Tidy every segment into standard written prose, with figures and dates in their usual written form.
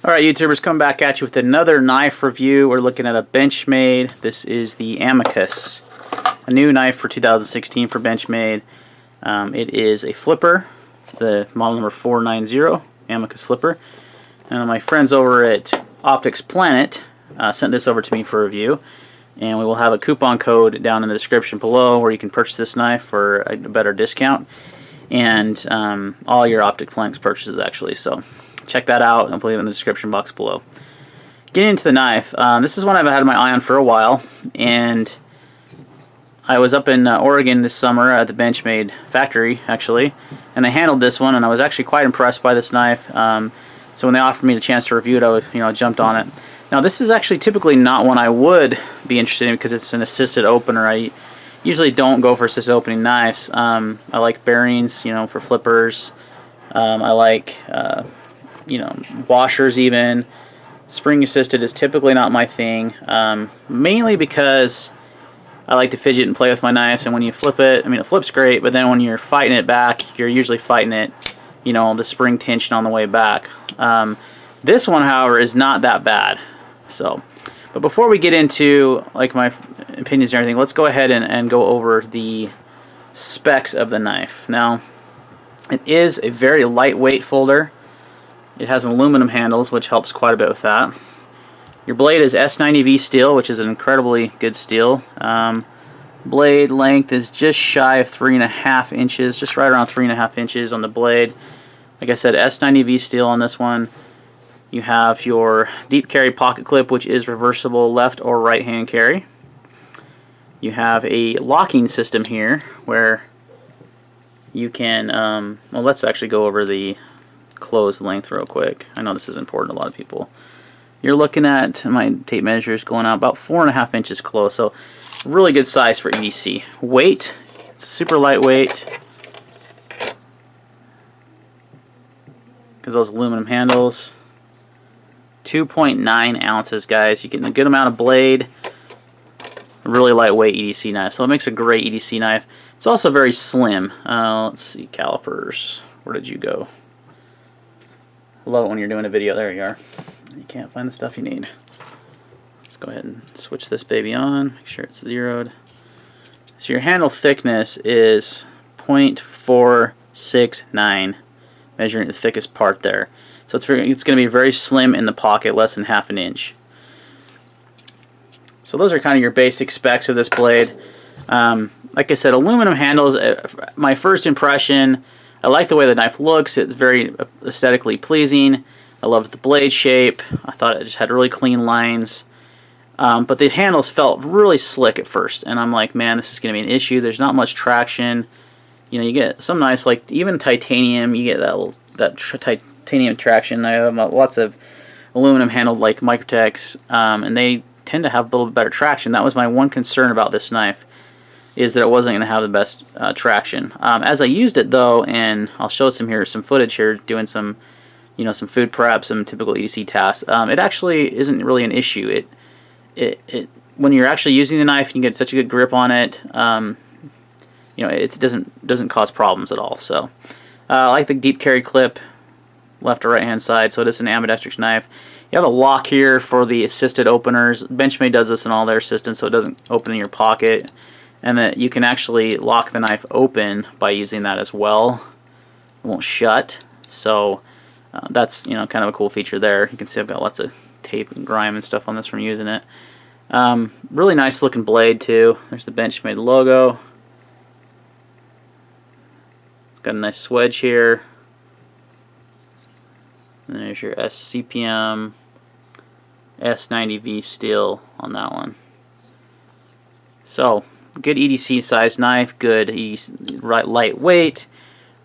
Alright YouTubers, coming back at you with another knife review. We're looking at a Benchmade. This is the Amicus, a new knife for 2016 for Benchmade. It is a flipper. It's the model number 490, Amicus flipper. And my friends over at Optics Planet sent this over to me for review. And we will have a coupon code down in the description below where you can purchase this knife for a better discount. And all your Optic Planet purchases actually. So check that out, I'll leave it in the description box below. Getting into the knife, this is one I've had my eye on for a while, and I was up in Oregon this summer at the Benchmade factory, actually, and I handled this one, and I was actually quite impressed by this knife. So when they offered me the chance to review it, I jumped on it. Now this is actually typically not one I would be interested in because it's an assisted opener. I usually don't go for assisted opening knives. I like bearings, for flippers. I like washers even. Spring assisted is typically not my thing, mainly because I like to fidget and play with my knives, and when you flip it, it flips great, but then when you're fighting it back, you're usually fighting it, the spring tension on the way back. This one, however, is not that bad. So, but before we get into my opinions and everything, let's go ahead and go over the specs of the knife. Now, it is a very lightweight folder. It has aluminum handles, which helps quite a bit with that. Your blade is S90V steel, which is an incredibly good steel. Blade length is just shy of 3.5 inches, just right around 3.5 inches on the blade. Like I said, S90V steel on this one. You have your deep carry pocket clip, which is reversible left or right hand carry. You have a locking system here where you can, well, let's actually go over the closed length real quick. I know this is important to a lot of people. You're looking at, my tape measure is going out about 4.5 inches close, so really good size for EDC. Weight, it's super lightweight because those aluminum handles. 2.9 ounces, guys. You're getting a good amount of blade. Really lightweight EDC knife, so it makes a great EDC knife. It's also very slim. Let's see, calipers. Where did you go? Love it when you're doing a video. There you are. You can't find the stuff you need. Let's go ahead and switch this baby on. Make sure it's zeroed. So your handle thickness is 0.469, measuring the thickest part there. So it's going to be very slim in the pocket, less than half an inch. So those are kind of your basic specs of this blade. Like I said, aluminum handles. My first impression, I like the way the knife looks. It's very aesthetically pleasing. I loved the blade shape. I thought it just had really clean lines. But the handles felt really slick at first, and I'm like, man, this is going to be an issue. There's not much traction. You get some nice, even titanium. You get that titanium traction. I have lots of aluminum handled Microtex, and they tend to have a little bit better traction. That was my one concern about this knife, is that it wasn't going to have the best traction. As I used it though, and I'll show some footage here, doing some some food prep, some typical EDC tasks, it actually isn't really an issue. When you're actually using the knife and you get such a good grip on it, it doesn't cause problems at all. So I like the deep carry clip, left or right hand side, so it is an ambidextrous knife. You have a lock here for the assisted openers. Benchmade does this in all their assistants, so it doesn't open in your pocket, and that you can actually lock the knife open by using that as well. It won't shut, so that's kind of a cool feature there. You can see I've got lots of tape and grime and stuff on this from using it. Really nice looking blade too. There's the Benchmade logo. It's got a nice swedge here. And there's your SCPM S90V steel on that one. So, good EDC size knife, good lightweight,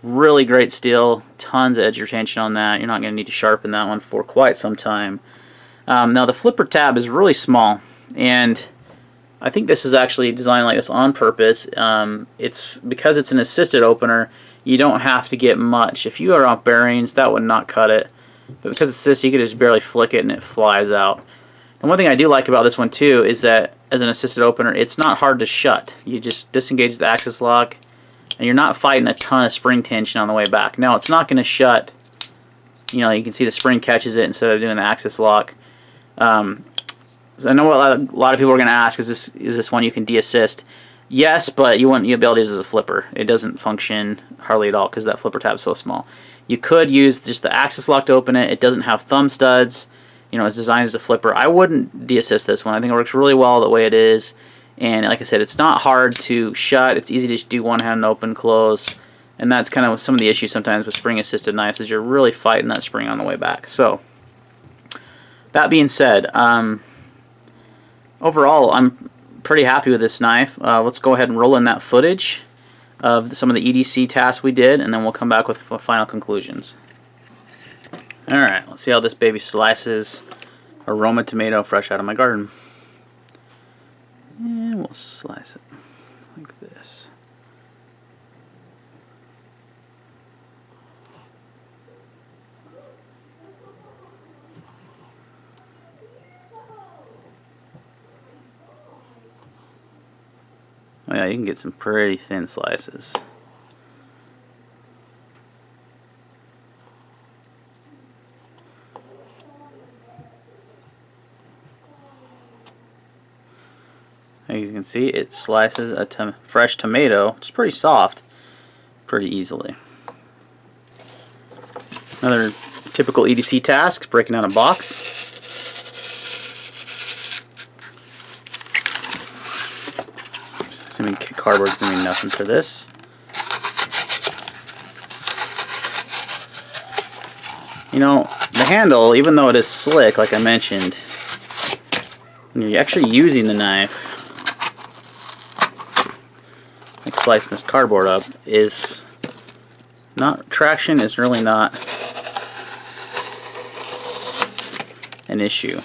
really great steel, tons of edge retention on that. You're not going to need to sharpen that one for quite some time. Now the flipper tab is really small, and I think this is actually designed like this on purpose. It's because it's an assisted opener, you don't have to get much. If you are off bearings, that would not cut it. But because it's this, you can just barely flick it and it flies out. And one thing I do like about this one too is that as an assisted opener, it's not hard to shut. You just disengage the access lock, and you're not fighting a ton of spring tension on the way back. Now, it's not going to shut You know, you can see the spring catches it instead of doing the axis lock. So I know what a lot of people are going to ask, is this one you can de-assist? Yes, but you wouldn't be able to use it as a flipper. It doesn't function hardly at all because that flipper tab is so small. You could use just the axis lock to open it. It doesn't have thumb studs. You know, it's designed as a flipper. I wouldn't de-assist this one. I think it works really well the way it is. And like I said, it's not hard to shut. It's easy to just do one hand open, close. And that's kind of some of the issues sometimes with spring-assisted knives, is you're really fighting that spring on the way back. So, that being said, overall, I'm pretty happy with this knife. Let's go ahead and roll in that footage of some of the EDC tasks we did, and then we'll come back with final conclusions. Alright, let's see how this baby slices a Roma tomato fresh out of my garden. And we'll slice it like this. Oh yeah, you can get some pretty thin slices. As you can see, it slices a fresh tomato, which is pretty soft, pretty easily. Another typical EDC task, breaking out a box. Assuming cardboard's going to be nothing for this. You know, the handle, even though it is slick, like I mentioned, when you're actually using the knife, like slicing this cardboard up, is not, traction is really not an issue.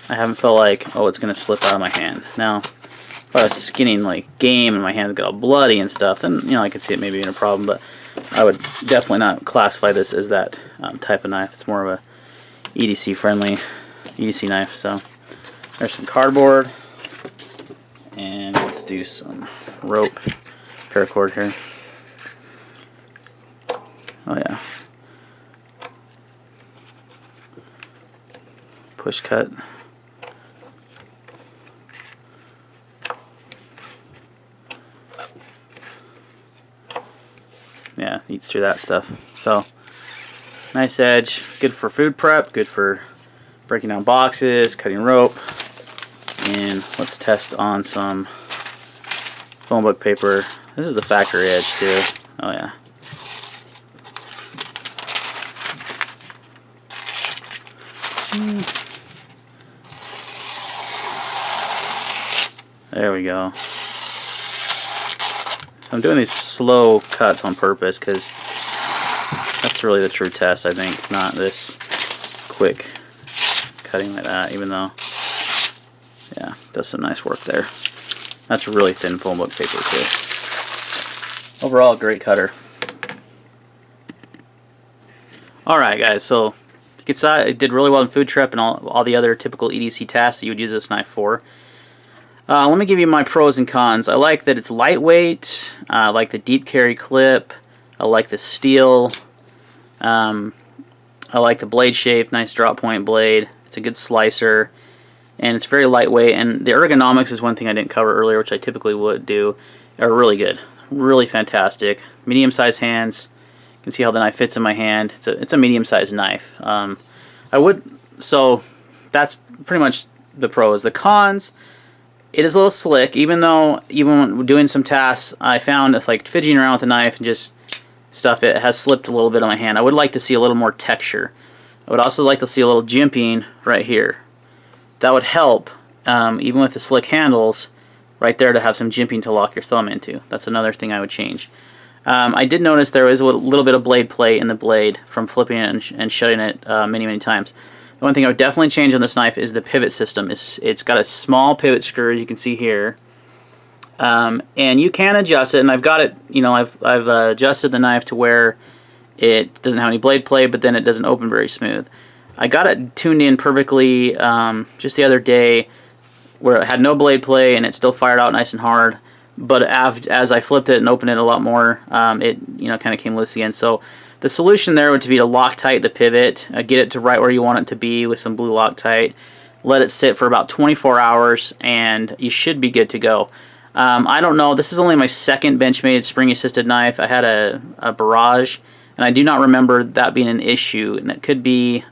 I haven't felt like, oh, it's going to slip out of my hand. Now, if I was skinning like game and my hands got all bloody and stuff, then, you know, I could see it maybe being a problem, but I would definitely not classify this as that type of knife. It's more of a EDC friendly EDC knife. So there's some cardboard, and let's do some rope, paracord here. Oh yeah, push cut. Yeah, eats through that stuff. So, nice edge, good for food prep, good for breaking down boxes, cutting rope. And let's test on some phone book paper. This is the factory edge too. Oh yeah. There we go. I'm doing these slow cuts on purpose because that's really the true test, I think, not this quick cutting like that, even though, yeah, does some nice work there. That's really thin phone book paper too. Overall, great cutter. Alright guys, so you can see it did really well in food prep and all the other typical EDC tasks that you would use this knife for. Let me give you my pros and cons. I like that it's lightweight. I like the deep carry clip. I like the steel. I like the blade shape. Nice drop point blade. It's a good slicer. And it's very lightweight. And the ergonomics is one thing I didn't cover earlier, which I typically would do. Are really good. Really fantastic. Medium-sized hands. You can see how the knife fits in my hand. It's a medium-sized knife. So that's pretty much the pros. The cons, it is a little slick, even when doing some tasks, I found if like fidgeting around with the knife and just stuff, it has slipped a little bit on my hand. I would like to see a little more texture. I would also like to see a little jimping right here. That would help, even with the slick handles, right there to have some jimping to lock your thumb into. That's another thing I would change. I did notice there is a little bit of blade play in the blade from flipping it and shutting it many times. The one thing I would definitely change on this knife is the pivot system. It's got a small pivot screw, as you can see here, and you can adjust it. And I've got it, you know, I've adjusted the knife to where it doesn't have any blade play, but then it doesn't open very smooth. I got it tuned in perfectly just the other day, where it had no blade play and it still fired out nice and hard. But as I flipped it and opened it a lot more, it kind of came loose again. So The solution there would be to Loctite the pivot, get it to right where you want it to be with some blue Loctite, let it sit for about 24 hours, and you should be good to go. I don't know, this is only my second Benchmade spring assisted knife. I had a Barrage, and I do not remember that being an issue, and it could be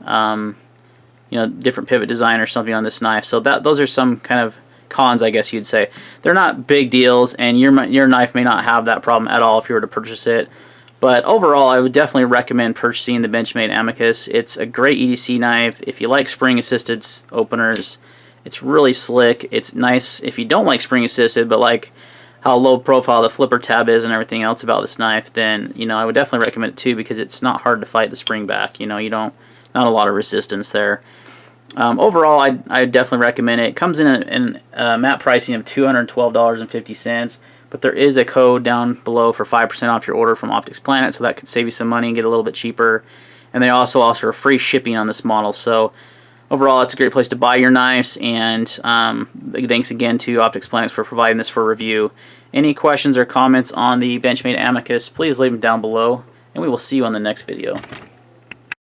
you know, different pivot design or something on this knife. So those are some kind of cons, I guess you'd say. They're not big deals, and your knife may not have that problem at all if you were to purchase it. But overall, I would definitely recommend purchasing the Benchmade Amicus. It's a great EDC knife. If you like spring-assisted openers, it's really slick. It's nice if you don't like spring-assisted, but like how low profile the flipper tab is and everything else about this knife, then, you know, I would definitely recommend it too, because it's not hard to fight the spring back. You know, not a lot of resistance there. Overall, I definitely recommend it. It comes in a MAP pricing of $212.50, but there is a code down below for 5% off your order from Optics Planet, so that could save you some money and get a little bit cheaper. And they also offer free shipping on this model. So overall, it's a great place to buy your knives, and thanks again to Optics Planet for providing this for review. Any questions or comments on the Benchmade Amicus, please leave them down below, and we will see you on the next video.